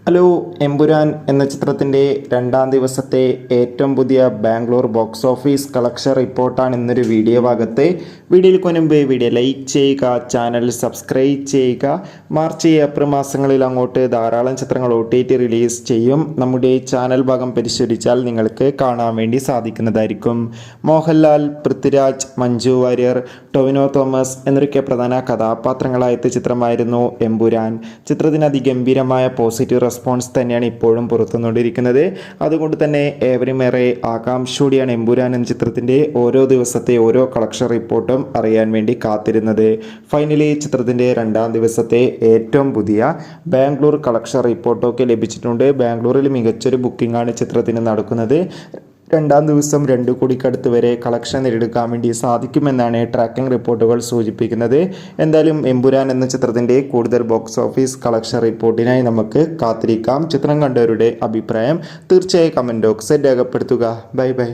Hello Empuraan എന്ന ചിത്രത്തിൻ്റെ രണ്ടാം ദിവസത്തെ ഏറ്റവും പുതിയ ബാംഗ്ലൂർ ബോക്സ് ഓഫീസ് കളക്ഷൻ റിപ്പോർട്ടാണ് ഇന്നൊരു വീഡിയോ ഭാഗത്ത്. വീഡിയോയിൽ മുൻപ് വീഡിയോ ലൈക്ക് ചെയ്യുക, ചാനൽ സബ്സ്ക്രൈബ് ചെയ്യുക. മാർച്ച് ഏപ്രിൽ മാസങ്ങളിൽ അങ്ങോട്ട് ധാരാളം ചിത്രങ്ങൾ OTT റിലീസ് ചെയ്യും. നമ്മുടെ ചാനൽ ഭാഗം പരിശോധിച്ചാൽ നിങ്ങൾക്ക് കാണാൻ വേണ്ടി സാധിക്കുന്നതായിരിക്കും. മോഹൻലാൽ, പൃഥ്വിരാജ്, മഞ്ജു വാര്യർ, ടൊവിനോ തോമസ് എന്നൊക്കെ പ്രധാന കഥാപാത്രങ്ങളായ ചിത്രമായിരുന്നു എമ്പുരാൻ. ചിത്രത്തിന് അതിഗംഭീരമായ പോസിറ്റീവ് റെസ്പോൺസ് തന്നെയാണ് ഇപ്പോഴും പുറത്തുകൊണ്ടിരിക്കുന്നത്. അതുകൊണ്ട് തന്നെ ഏവരും ഏറെ ആകാംക്ഷയോടെയാണ് എമ്പുരാൻ എന്ന ചിത്രത്തിൻ്റെ ഓരോ ദിവസത്തെ ഓരോ കളക്ഷൻ റിപ്പോർട്ടും അറിയാൻ വേണ്ടി കാത്തിരുന്നത്. ഫൈനലി ചിത്രത്തിൻ്റെ രണ്ടാം ദിവസത്തെ ഏറ്റവും പുതിയ ബാംഗ്ലൂർ കളക്ഷൻ റിപ്പോർട്ടൊക്കെ ലഭിച്ചിട്ടുണ്ട്. ബാംഗ്ലൂരിൽ മികച്ചൊരു ബുക്കിംഗ് ആണ് ചിത്രത്തിന് നടക്കുന്നത്. രണ്ടാം ദിവസം 2 കോടിക്കടുത്ത് വരെ കളക്ഷൻ നേടിയെടുക്കാൻ വേണ്ടി സാധിക്കുമെന്നാണ് ട്രാക്കിംഗ് റിപ്പോർട്ടുകൾ സൂചിപ്പിക്കുന്നത്. എന്തായാലും എമ്പുരാൻ എന്ന ചിത്രത്തിൻ്റെ കൂടുതൽ ബോക്സ് ഓഫീസ് കളക്ഷൻ റിപ്പോർട്ടിനായി നമുക്ക് കാത്തിരിക്കാം. ചിത്രം കണ്ടവരുടെ അഭിപ്രായം തീർച്ചയായും കമൻറ്റ് ബോക്സിൽ രേഖപ്പെടുത്തുക. Bye bye.